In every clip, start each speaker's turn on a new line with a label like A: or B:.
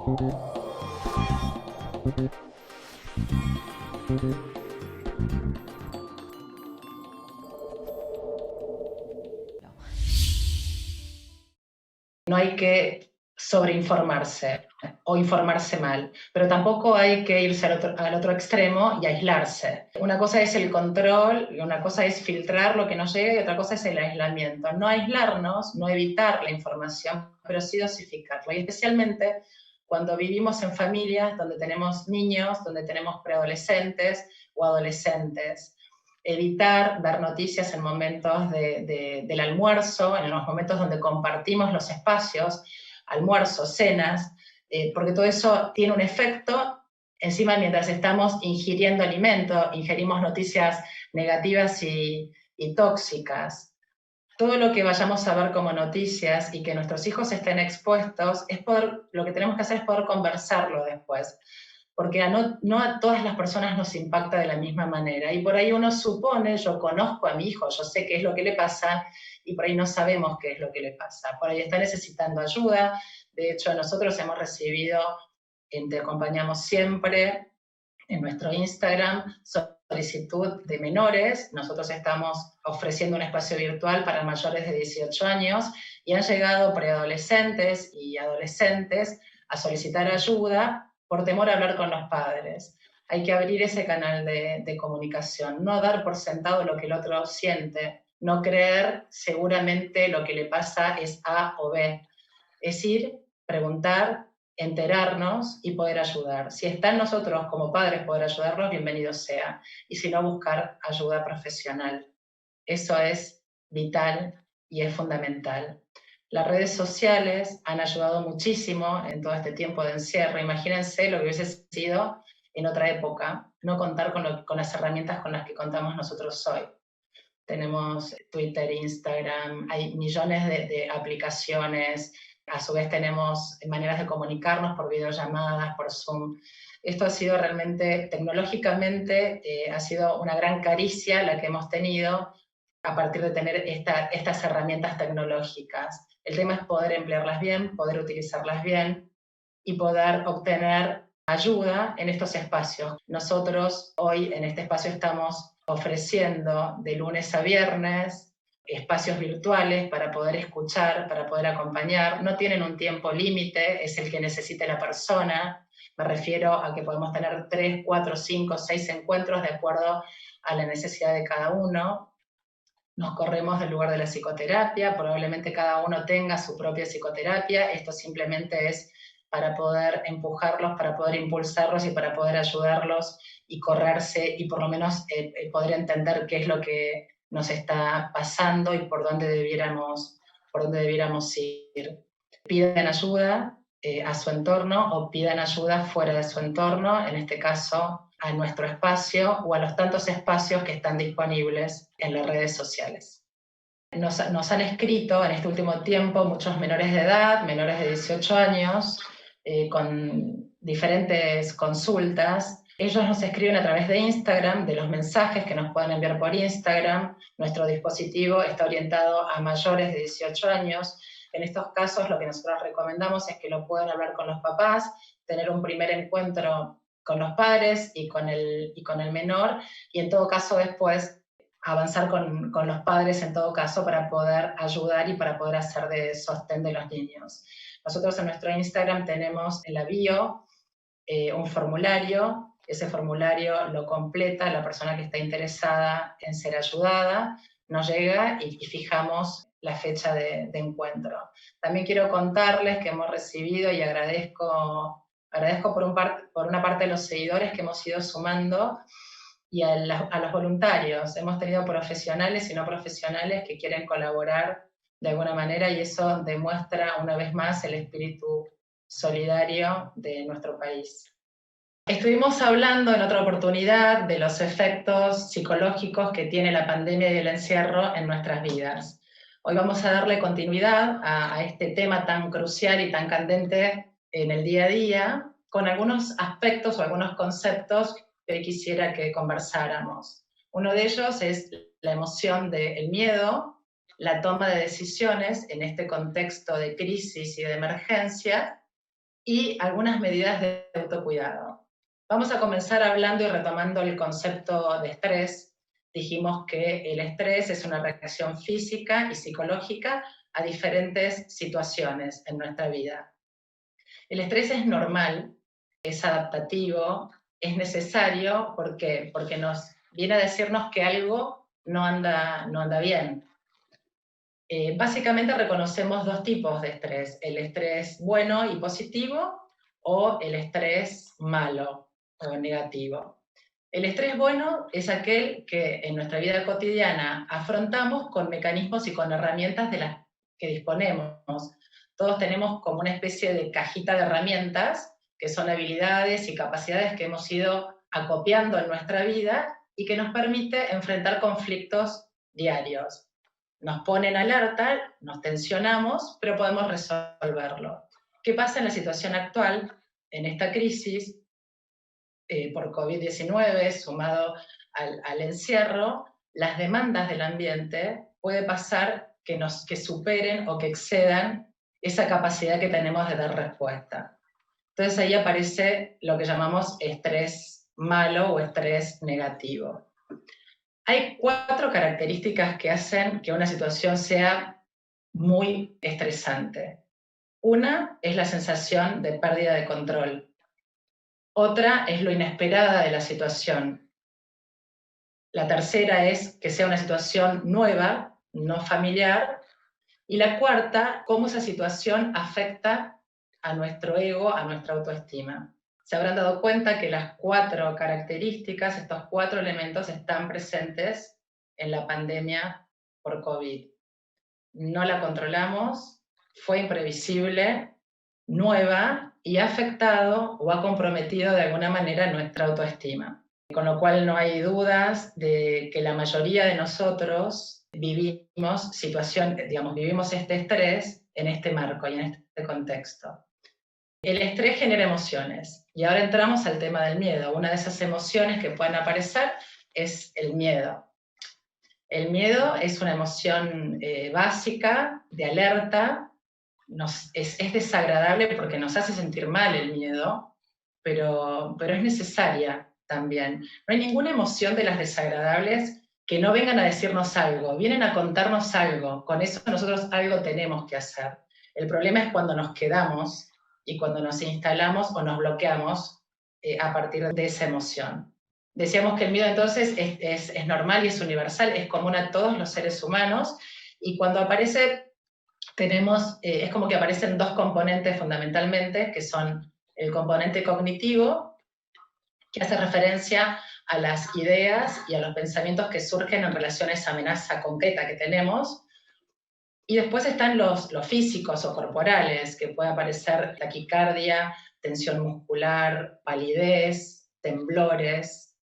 A: No hay que sobreinformarse o informarse mal, pero tampoco hay que irse al otro extremo y aislarse. Una cosa es el control, y una cosa es filtrar lo que nos llega y otra cosa es el aislamiento. No aislarnos, no evitar la información, pero sí dosificarla. Y especialmente cuando vivimos en familias donde tenemos niños, donde tenemos preadolescentes o adolescentes. Evitar dar noticias en momentos del almuerzo, en los momentos donde compartimos los espacios, almuerzos, cenas, porque todo eso tiene un efecto. Encima, mientras estamos ingiriendo alimento, ingerimos noticias negativas y tóxicas. Todo lo que vayamos a ver como noticias y que nuestros hijos estén expuestos, lo que tenemos que hacer es poder conversarlo después, porque no a todas las personas nos impacta de la misma manera. Y por ahí uno supone, yo conozco a mi hijo, yo sé qué es lo que le pasa, y por ahí no sabemos qué es lo que le pasa. Por ahí está necesitando ayuda. De hecho, nosotros hemos recibido, te acompañamos siempre en nuestro Instagram, solicitud de menores. Nosotros estamos ofreciendo un espacio virtual para mayores de 18 años y han llegado preadolescentes y adolescentes a solicitar ayuda por temor a hablar con los padres. Hay que abrir ese canal de comunicación, no dar por sentado lo que el otro siente, no creer seguramente lo que le pasa es A o B. Es ir, preguntar, enterarnos y poder ayudar. Si está en nosotros como padres poder ayudarlos, bienvenido sea. Y si no, buscar ayuda profesional. Eso es vital y es fundamental. Las redes sociales han ayudado muchísimo en todo este tiempo de encierro. Imagínense lo que hubiese sido en otra época, no contar con las herramientas con las que contamos nosotros hoy. Tenemos Twitter, Instagram, hay millones de aplicaciones, a su vez tenemos maneras de comunicarnos por videollamadas, por Zoom. Esto ha sido realmente, tecnológicamente, ha sido una gran caricia la que hemos tenido a partir de tener estas herramientas tecnológicas. El tema es poder emplearlas bien, poder utilizarlas bien y poder obtener ayuda en estos espacios. Nosotros hoy en este espacio estamos ofreciendo de lunes a viernes espacios virtuales para poder escuchar, para poder acompañar. No tienen un tiempo límite, es el que necesite la persona. Me refiero a que podemos tener 3, 4, 5, 6 encuentros de acuerdo a la necesidad de cada uno. Nos corremos del lugar de la psicoterapia, probablemente cada uno tenga su propia psicoterapia. Esto simplemente es para poder empujarlos, para poder impulsarlos y para poder ayudarlos y correrse y por lo menos poder entender qué es lo que nos está pasando y por dónde debiéramos ir. Pidan ayuda a su entorno o pidan ayuda fuera de su entorno, en este caso a nuestro espacio o a los tantos espacios que están disponibles en las redes sociales. Nos han escrito en este último tiempo muchos menores de edad, menores de 18 años, con diferentes consultas. Ellos nos escriben a través de Instagram, de los mensajes que nos pueden enviar por Instagram. Nuestro dispositivo está orientado a mayores de 18 años. En estos casos lo que nosotros recomendamos es que lo puedan hablar con los papás, tener un primer encuentro con los padres y con el menor, y en todo caso después avanzar con los padres en todo caso para poder ayudar y para poder hacer de sostén de los niños. Nosotros en nuestro Instagram tenemos en la bio un formulario. Ese formulario lo completa la persona que está interesada en ser ayudada, nos llega y fijamos la fecha de encuentro. También quiero contarles que hemos recibido y agradezco por una parte a los seguidores que hemos ido sumando y a los voluntarios. Hemos tenido profesionales y no profesionales que quieren colaborar de alguna manera y eso demuestra una vez más el espíritu solidario de nuestro país. Estuvimos hablando en otra oportunidad de los efectos psicológicos que tiene la pandemia y el encierro en nuestras vidas. Hoy vamos a darle continuidad a este tema tan crucial y tan candente en el día a día, con algunos aspectos o algunos conceptos que hoy quisiera que conversáramos. Uno de ellos es la emoción del miedo, la toma de decisiones en este contexto de crisis y de emergencia, y algunas medidas de autocuidado. Vamos a comenzar hablando y retomando el concepto de estrés. Dijimos que el estrés es una reacción física y psicológica a diferentes situaciones en nuestra vida. El estrés es normal, es adaptativo, es necesario porque nos viene a decirnos que algo no anda bien. Básicamente reconocemos dos tipos de estrés, el estrés bueno y positivo o el estrés malo o negativo. El estrés bueno es aquel que en nuestra vida cotidiana afrontamos con mecanismos y con herramientas de las que disponemos. Todos tenemos como una especie de cajita de herramientas que son habilidades y capacidades que hemos ido acopiando en nuestra vida y que nos permite enfrentar conflictos diarios. Nos pone en alerta, nos tensionamos, pero podemos resolverlo. ¿Qué pasa en la situación actual, en esta crisis por COVID-19, sumado al encierro? Las demandas del ambiente puede pasar que superen o que excedan esa capacidad que tenemos de dar respuesta. Entonces ahí aparece lo que llamamos estrés malo o estrés negativo. Hay 4 características que hacen que una situación sea muy estresante. Una es la sensación de pérdida de control. Otra es lo inesperada de la situación. La tercera es que sea una situación nueva, no familiar. Y la cuarta, cómo esa situación afecta a nuestro ego, a nuestra autoestima. Se habrán dado cuenta que las 4 características, estos 4 elementos, están presentes en la pandemia por COVID. No la controlamos, fue imprevisible, nueva y ha afectado o ha comprometido de alguna manera nuestra autoestima. Con lo cual no hay dudas de que la mayoría de nosotros vivimos este estrés en este marco y en este contexto. El estrés genera emociones y ahora entramos al tema del miedo. Una de esas emociones que pueden aparecer es el miedo. El miedo es una emoción básica, de alerta, es desagradable porque nos hace sentir mal el miedo, pero es necesaria también. No hay ninguna emoción de las desagradables que no vengan a decirnos algo, vienen a contarnos algo, con eso nosotros algo tenemos que hacer. El problema es cuando nos quedamos y cuando nos instalamos o nos bloqueamos a partir de esa emoción. Decíamos que el miedo entonces es normal y es universal, es común a todos los seres humanos, y cuando aparece es como que aparecen 2 componentes fundamentalmente, que son el componente cognitivo, que hace referencia a las ideas y a los pensamientos que surgen en relación a esa amenaza concreta que tenemos. Y después están los físicos o corporales, que puede aparecer taquicardia, tensión muscular, palidez, temblores.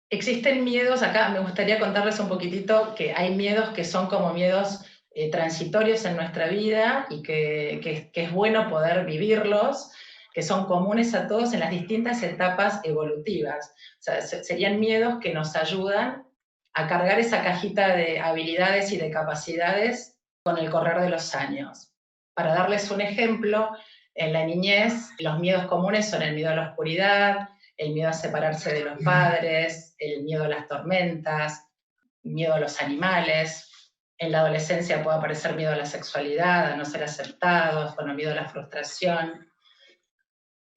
A: Existen miedos, acá me gustaría contarles un poquitito que hay miedos que son como miedos transitorios en nuestra vida y que es bueno poder vivirlos, que son comunes a todos en las distintas etapas evolutivas. O sea, serían miedos que nos ayudan a cargar esa cajita de habilidades y de capacidades con el correr de los años. Para darles un ejemplo, en la niñez los miedos comunes son el miedo a la oscuridad, el miedo a separarse de los padres, el miedo a las tormentas, miedo a los animales. En la adolescencia puede aparecer miedo a la sexualidad, a no ser aceptados, bueno, miedo a la frustración.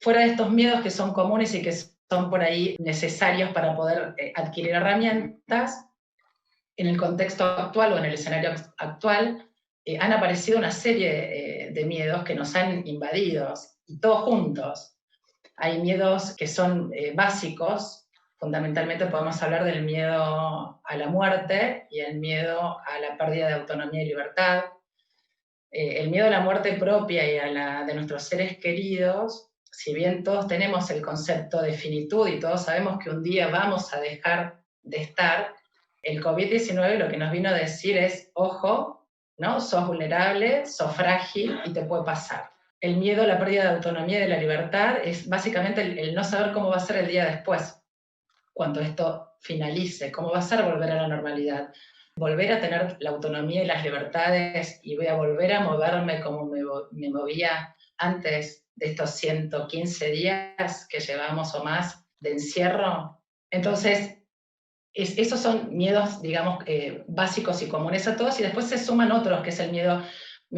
A: Fuera de estos miedos que son comunes y que son por ahí necesarios para poder adquirir herramientas, en el contexto actual o en el escenario actual, han aparecido una serie de miedos que nos han invadido, y todos juntos. Hay miedos que son básicos, fundamentalmente podemos hablar del miedo a la muerte y el miedo a la pérdida de autonomía y libertad. El miedo a la muerte propia y a la de nuestros seres queridos, si bien todos tenemos el concepto de finitud y todos sabemos que un día vamos a dejar de estar, el COVID-19 lo que nos vino a decir es, ojo, ¿no? Sos vulnerable, sos frágil y te puede pasar. El miedo a la pérdida de autonomía y de la libertad es básicamente el no saber cómo va a ser el día después, cuando esto finalice, cómo va a ser volver a la normalidad. Volver a tener la autonomía y las libertades y voy a volver a moverme como me movía antes de estos 115 días que llevamos o más de encierro. Entonces, esos son miedos, digamos, básicos y comunes a todos, y después se suman otros, que es el miedo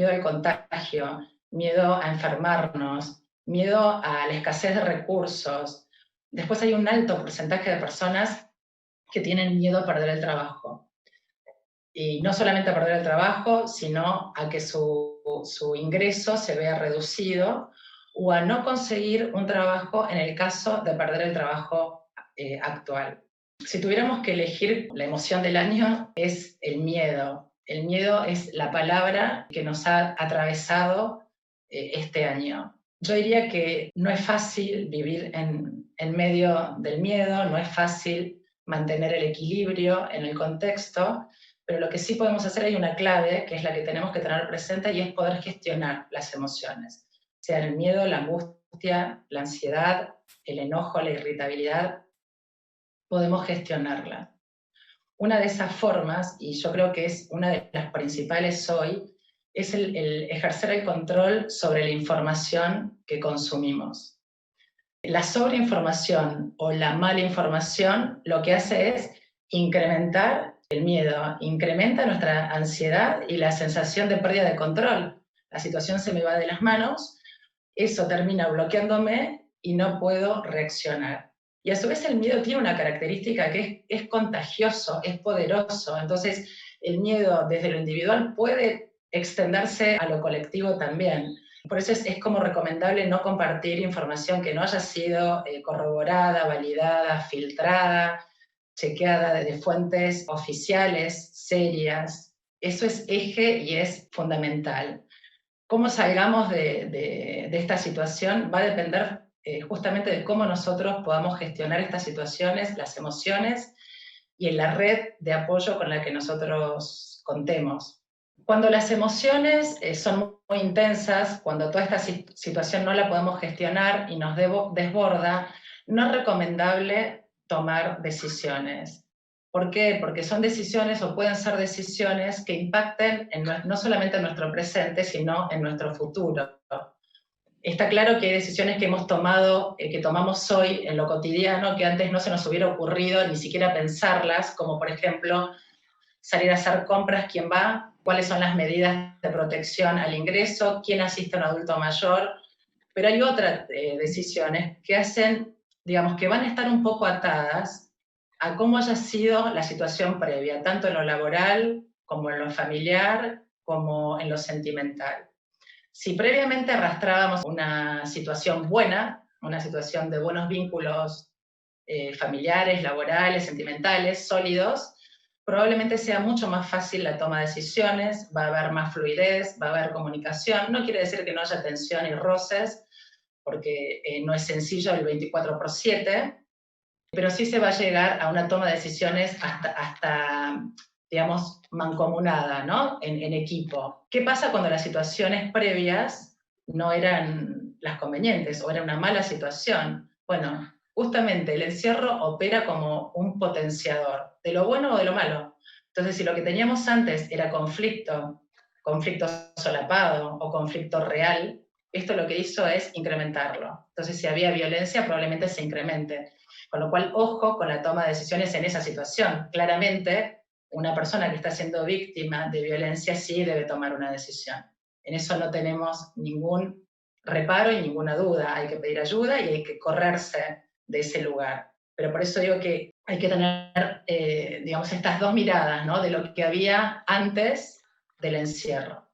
A: al contagio, miedo a enfermarnos, miedo a la escasez de recursos. Después hay un alto porcentaje de personas que tienen miedo a perder el trabajo. Y no solamente a perder el trabajo, sino a que su ingreso se vea reducido o a no conseguir un trabajo en el caso de perder el trabajo actual. Si tuviéramos que elegir la emoción del año, es el miedo. El miedo es la palabra que nos ha atravesado este año. Yo diría que no es fácil vivir en medio del miedo, no es fácil mantener el equilibrio en el contexto, pero lo que sí podemos hacer, hay una clave, que es la que tenemos que tener presente, y es poder gestionar las emociones. Sea el miedo, la angustia, la ansiedad, el enojo, la irritabilidad, podemos gestionarla. Una de esas formas, y yo creo que es una de las principales hoy, es el ejercer el control sobre la información que consumimos. La sobreinformación o la mala información lo que hace es incrementar el miedo, incrementa nuestra ansiedad y la sensación de pérdida de control. La situación se me va de las manos, eso termina bloqueándome y no puedo reaccionar. Y a su vez el miedo tiene una característica que es contagioso, es poderoso. Entonces el miedo desde lo individual puede extenderse a lo colectivo también. Por eso es como recomendable no compartir información que no haya sido corroborada, validada, filtrada, chequeada de fuentes oficiales, serias. Eso es eje y es fundamental. Cómo salgamos de esta situación va a depender justamente de cómo nosotros podamos gestionar estas situaciones, las emociones y en la red de apoyo con la que nosotros contemos. Cuando las emociones son muy intensas, cuando toda esta situación no la podemos gestionar y nos desborda, no es recomendable tomar decisiones. ¿Por qué? Porque son decisiones o pueden ser decisiones que impacten no solamente en nuestro presente, sino en nuestro futuro. Está claro que hay decisiones que hemos tomado, que tomamos hoy en lo cotidiano, que antes no se nos hubiera ocurrido ni siquiera pensarlas, como por ejemplo salir a hacer compras, quién va, cuáles son las medidas de protección al ingreso, quién asiste a un adulto mayor. Pero hay otras decisiones que hacen, digamos, que van a estar un poco atadas a cómo haya sido la situación previa, tanto en lo laboral como en lo familiar, como en lo sentimental. Si previamente arrastrábamos una situación buena, una situación de buenos vínculos familiares, laborales, sentimentales, sólidos, probablemente sea mucho más fácil la toma de decisiones, va a haber más fluidez, va a haber comunicación. No quiere decir que no haya tensión y roces, porque no es sencillo el 24/7, pero sí se va a llegar a una toma de decisiones hasta digamos, mancomunada, ¿no? En equipo. ¿Qué pasa cuando las situaciones previas no eran las convenientes o era una mala situación? Bueno, justamente el encierro opera como un potenciador, de lo bueno o de lo malo. Entonces, si lo que teníamos antes era conflicto solapado o conflicto real, esto lo que hizo es incrementarlo. Entonces, si había violencia, probablemente se incremente. Con lo cual, ojo con la toma de decisiones en esa situación. Claramente, una persona que está siendo víctima de violencia sí debe tomar una decisión. En eso no tenemos ningún reparo y ninguna duda. Hay que pedir ayuda y hay que correrse de ese lugar. Pero por eso digo que hay que tener, digamos, estas dos miradas, ¿no? De lo que había antes del encierro.